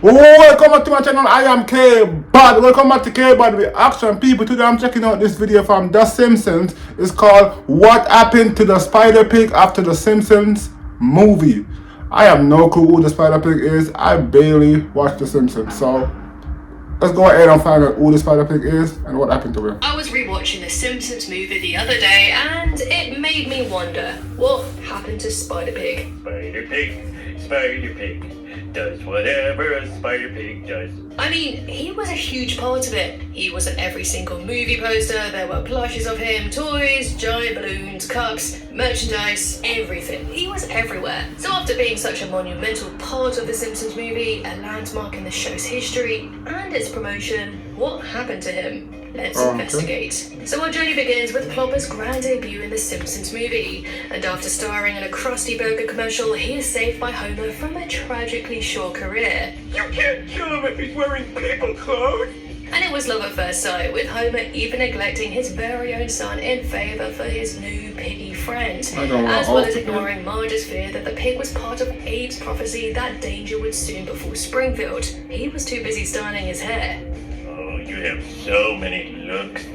Welcome back to my channel. I am Kbad. Welcome back to Kbad Reaction. People, today I'm checking out this video from The Simpsons. It's called What Happened to the Spider Pig After the Simpsons Movie. I have no clue who the Spider Pig is. I barely watched The Simpsons, so let's go ahead and find out who the Spider Pig is and what happened to him. I was rewatching the Simpsons movie the other day and it made me wonder, what happened to Spider Pig? Spider Pig does whatever a spider pig does. I mean, he was a huge part of it. He was on every single movie poster, there were plushes of him, toys, giant balloons, cups, merchandise, everything. He was everywhere. So after being such a monumental part of the Simpsons movie, a landmark in the show's history and its promotion, what happened to him? Let's investigate. So our journey begins with Plopper's grand debut in the Simpsons movie, and after starring in a Krusty Burger commercial, he is saved by Homer from a tragically short career. You can't kill him if he's wearing people clothes! And it was love at first sight, with Homer even neglecting his very own son in favour for his new piggy friend, as well as ignoring Marge's fear that the pig was part of Abe's prophecy that danger would soon befall Springfield. He was too busy styling his hair. Oh, you have so many looks.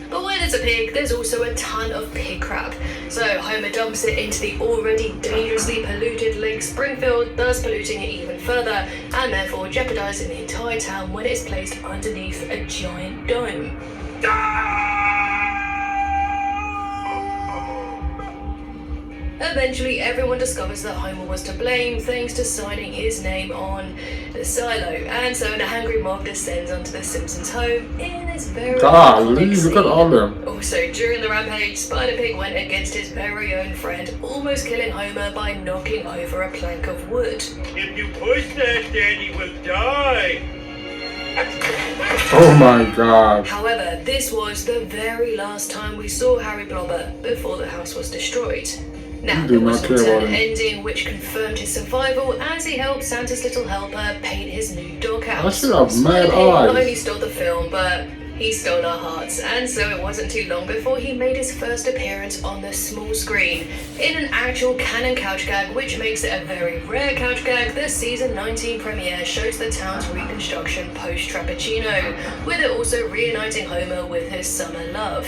But where there's a pig, there's also a ton of pig crap. So Homer dumps it into the already dangerously polluted Lake Springfield, thus polluting it even further, and therefore jeopardizing the entire town when it is placed underneath a giant dome. Eventually, everyone discovers that Homer was to blame thanks to signing his name on the silo, and so an angry mob descends onto the Simpsons' home in this very look at all them. Also, during the rampage, Spider Pig went against his very own friend, almost killing Homer by knocking over a plank of wood. If you push that, Danny will die! Oh my god. However, this was the very last time we saw Harry Blobber before the house was destroyed. Now, there was an alternate ending which confirmed his survival as he helped Santa's little helper paint his new doghouse. Mad not eyes. only stole the film, but he stole our hearts, and so it wasn't too long before he made his first appearance on the small screen in an actual canon couch gag, which makes it a very rare couch gag. The season 19 premiere shows the town's reconstruction post-Trappuccino, with it also reuniting Homer with his summer love.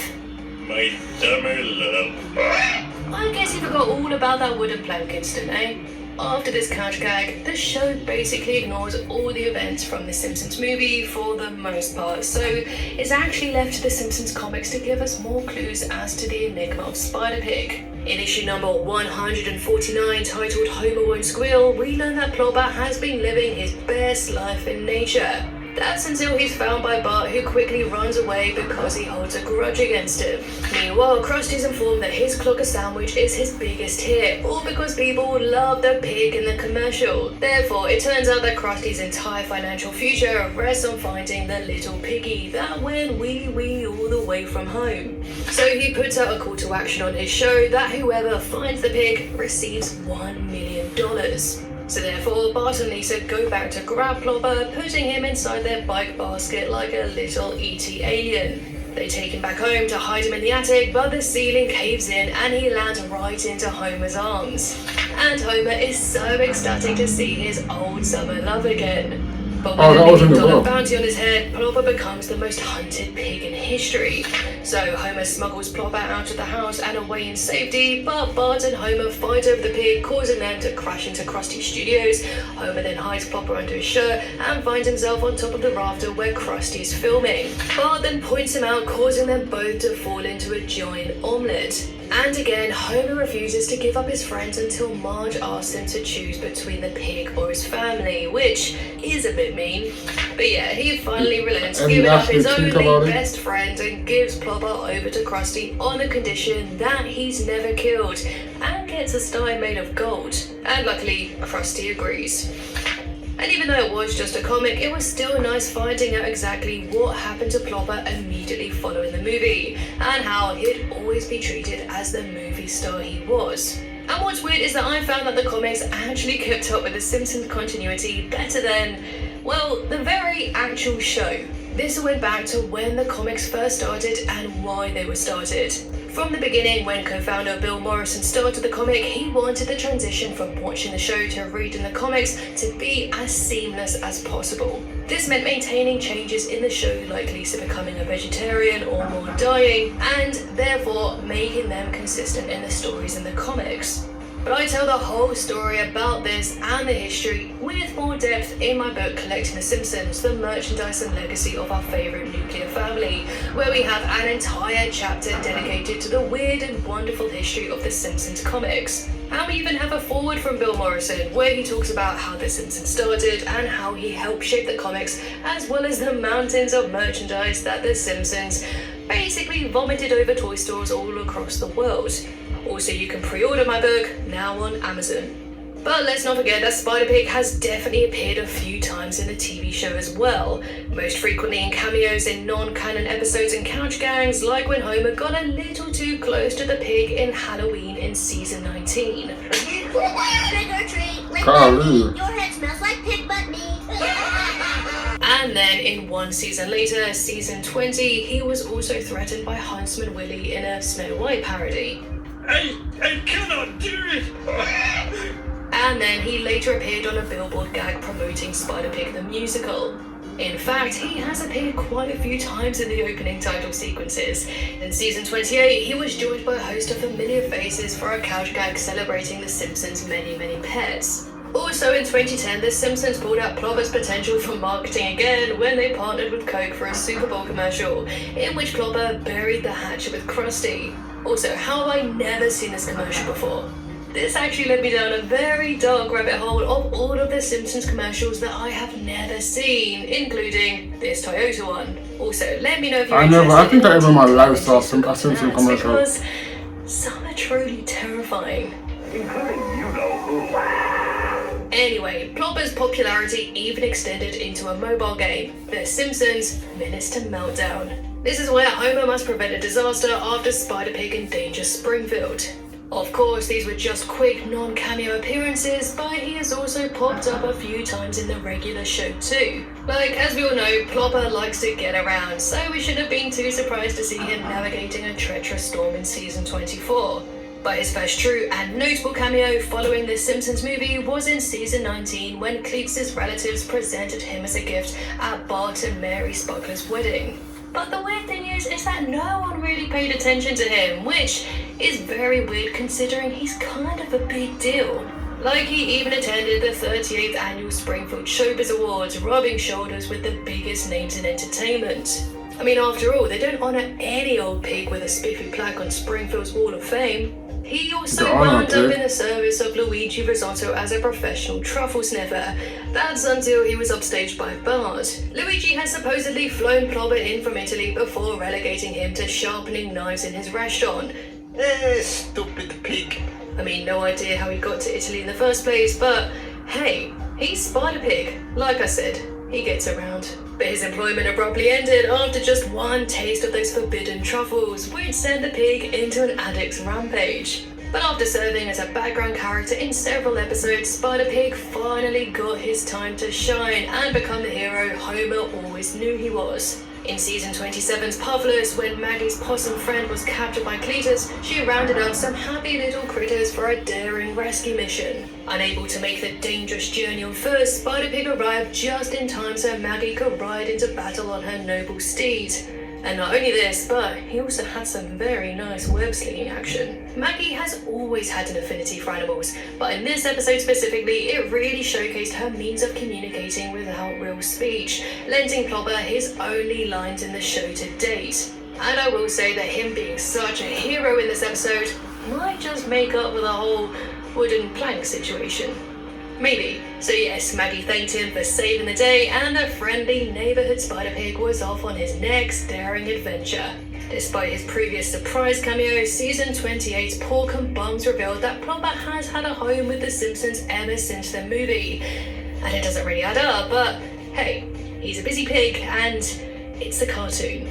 My summer love. I guess you forgot all about that wooden plank incident, eh? After this couch gag, the show basically ignores all the events from the Simpsons movie for the most part, so it's actually left to the Simpsons comics to give us more clues as to the enigma of Spider Pig. In issue number 149, titled Homer Won't Squeal, we learn that Plopper has been living his best life in nature. That's until he's found by Bart, who quickly runs away because he holds a grudge against him. Meanwhile, Krusty's informed that his Clocker sandwich is his biggest hit, all because people love the pig in the commercial. Therefore, it turns out that Krusty's entire financial future rests on finding the little piggy that went wee all the way from home. So he puts out a call to action on his show that whoever finds the pig receives $1 million. So therefore, Bart and Lisa go back to grab Plopper, putting him inside their bike basket like a little E.T. alien. They take him back home to hide him in the attic, but the ceiling caves in and he lands right into Homer's arms. And Homer is so ecstatic to see his old summer love again. But with a $1 million bounty on his head, Plopper becomes the most hunted pig in history. So Homer smuggles Plopper out of the house and away in safety, but Bart and Homer fight over the pig, causing them to crash into Krusty's studios. Homer then hides Plopper under his shirt and finds himself on top of the rafter where Krusty's filming. Bart then points him out, causing them both to fall into a giant omelette. And again, Homer refuses to give up his friends until Marge asks him to choose between the pig or his family, which is a bit mean. But yeah, he finally relents, giving up his only best friend and gives Plopper over to Krusty on the condition that he's never killed and gets a stein made of gold. And luckily, Krusty agrees. And even though it was just a comic, it was still nice finding out exactly what happened to Plopper immediately following the movie, and how he'd always be treated as the movie star he was. And what's weird is that I found that the comics actually kept up with the Simpsons continuity better than, well, the very actual show. This went back to when the comics first started and why they were started. From the beginning, when co-founder Bill Morrison started the comic, he wanted the transition from watching the show to reading the comics to be as seamless as possible. This meant maintaining changes in the show like Lisa becoming a vegetarian or more dying, and therefore making them consistent in the stories in the comics. But I tell the whole story about this and the history with more depth in my book Collecting the Simpsons, the merchandise and legacy of our favourite nuclear family, where we have an entire chapter dedicated to the weird and wonderful history of the Simpsons comics. And we even have a foreword from Bill Morrison where he talks about how the Simpsons started and how he helped shape the comics, as well as the mountains of merchandise that the Simpsons basically vomited over toy stores all across the world. Also, you can pre-order my book now on Amazon. But let's not forget that Spider-Pig has definitely appeared a few times in the TV show as well, most frequently in cameos in non-canon episodes and couch gangs, like when Homer got a little too close to the pig in Halloween in season 19. Trick or treat, lick butt meat. Your head smells like pig butt meat. And then in one season later, season 20, he was also threatened by Huntsman Willie in a Snow White parody. I cannot do it! And then he later appeared on a billboard gag promoting Spider-Pig the musical. In fact, he has appeared quite a few times in the opening title sequences. In season 28, he was joined by a host of familiar faces for a couch gag celebrating The Simpsons' many, many pets. Also in 2010, The Simpsons pulled out Plopper's potential for marketing again when they partnered with Coke for a Super Bowl commercial, in which Plopper buried the hatchet with Krusty. Also, how have I never seen this commercial before? This actually led me down a very dark rabbit hole of all of the Simpsons commercials that I have never seen, including this Toyota one. Also, let me know if you're interested. I think I ever in my life saw a Simpsons commercial. Because some are truly terrifying. Including you-know-who. Anyway, Plopper's popularity even extended into a mobile game, The Simpsons Menace to Meltdown. This is where Homer must prevent a disaster after Spider-Pig endangers Springfield. Of course, these were just quick, non-cameo appearances, but he has also popped up a few times in the regular show too. Like, as we all know, Plopper likes to get around, so we shouldn't have been too surprised to see him navigating a treacherous storm in season 24. But his first true and notable cameo following the Simpsons movie was in season 19 when Cletus' relatives presented him as a gift at Bart and Mary Sparkler's wedding. But the weird thing is that no one really paid attention to him, which is very weird considering he's kind of a big deal. Like, he even attended the 38th annual Springfield Showbiz Awards, rubbing shoulders with the biggest names in entertainment. I mean, after all, they don't honour any old pig with a spiffy plaque on Springfield's Wall of Fame. He also wound up in the service of Luigi Risotto as a professional truffle sniffer. That's until he was upstaged by Bart. Luigi has supposedly flown Plopper in from Italy before relegating him to sharpening knives in his restaurant. Stupid pig. I mean, no idea how he got to Italy in the first place, but hey, he's Spider-Pig. Like I said, he gets around. But his employment abruptly ended after just one taste of those forbidden truffles, which sent the pig into an addict's rampage. But after serving as a background character in several episodes, Spider-Pig finally got his time to shine and become the hero Homer always knew he was. In season 27's Puffless, when Maggie's possum friend was captured by Cletus, she rounded up some happy little critters for a daring rescue mission. Unable to make the dangerous journey on foot, Spider-Pig arrived just in time so Maggie could ride into battle on her noble steed. And not only this, but he also had some very nice web-slinging action. Maggie has always had an affinity for animals, but in this episode specifically, it really showcased her means of communicating without real speech, lending Plopper his only lines in the show to date. And I will say that him being such a hero in this episode might just make up for the whole wooden plank situation. Maybe. So yes, Maggie thanked him for saving the day, and the friendly neighborhood Spider-Pig was off on his next daring adventure. Despite his previous surprise cameo, season 28's Pork and Bums revealed that Plopper has had a home with The Simpsons ever since the movie. And it doesn't really add up, but hey, he's a busy pig, and it's a cartoon.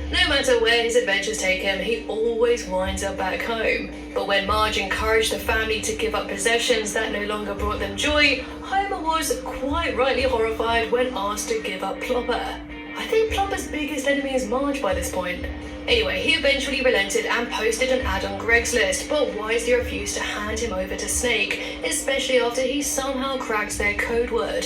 No matter where his adventures take him, he always winds up back home. But when Marge encouraged the family to give up possessions that no longer brought them joy, Homer was quite rightly horrified when asked to give up Plopper. I think think Plopper's biggest enemy is Marge by this point. Anyway, he eventually relented and posted an ad on Greg's list, but wisely refused to hand him over to Snake, especially after he somehow cracked their code word.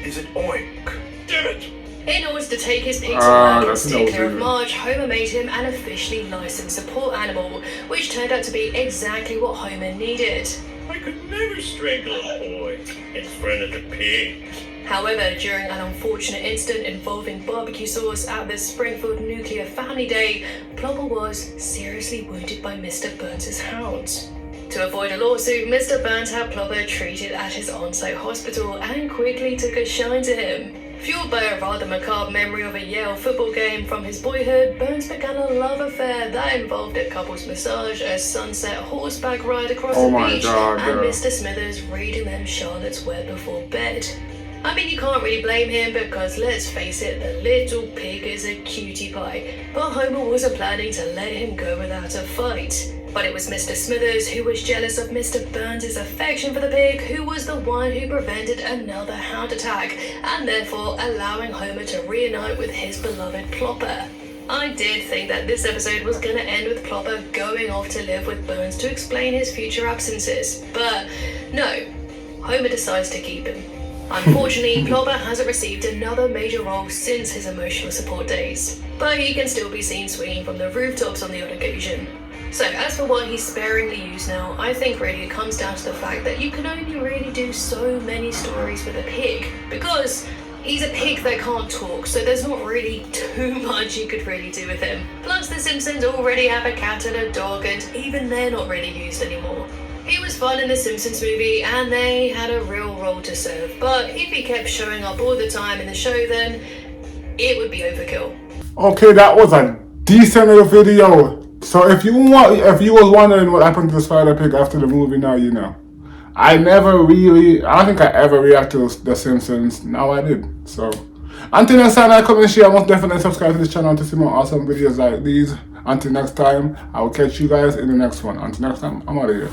Is it oink? Damn it! In order to take his pig to work and steer clear of video. Marge, Homer made him an officially licensed support animal, which turned out to be exactly what Homer needed. I could never strangle a boy in front of the pig. However, during an unfortunate incident involving barbecue sauce at the Springfield Nuclear Family Day, Plopper was seriously wounded by Mr. Burns' hounds. To avoid a lawsuit, Mr. Burns had Plopper treated at his on-site hospital and quickly took a shine to him. Fueled by a rather macabre memory of a Yale football game from his boyhood, Burns began a love affair that involved a couple's massage, a sunset horseback ride across the beach, and Mr. Smithers reading them Charlotte's Web before bed. I mean, you can't really blame him because, let's face it, the little pig is a cutie pie, but Homer wasn't planning to let him go without a fight. But it was Mr. Smithers who was jealous of Mr. Burns' affection for the pig, who was the one who prevented another hound attack, and therefore allowing Homer to reunite with his beloved Plopper. I did think that this episode was going to end with Plopper going off to live with Burns to explain his future absences, but no, Homer decides to keep him. Unfortunately, Plopper hasn't received another major role since his emotional support days, but he can still be seen swinging from the rooftops on the odd occasion. So as for what he's sparingly used now, I think really it comes down to the fact that you can only really do so many stories with a pig, because he's a pig that can't talk, so there's not really too much you could really do with him. Plus the Simpsons already have a cat and a dog, and even they're not really used anymore. He was fun in the Simpsons movie and they had a real role to serve, but if he kept showing up all the time in the show, then it would be overkill. Okay, that was a decent little video. So if you was wondering what happened to the spider pig after the movie, now you know. I don't think I ever reacted to The Simpsons. Now I did. So until next time, I come and share, most definitely subscribe to this channel to see more awesome videos like these. Until next time, I will catch you guys in the next one. Until next time, I'm out of here.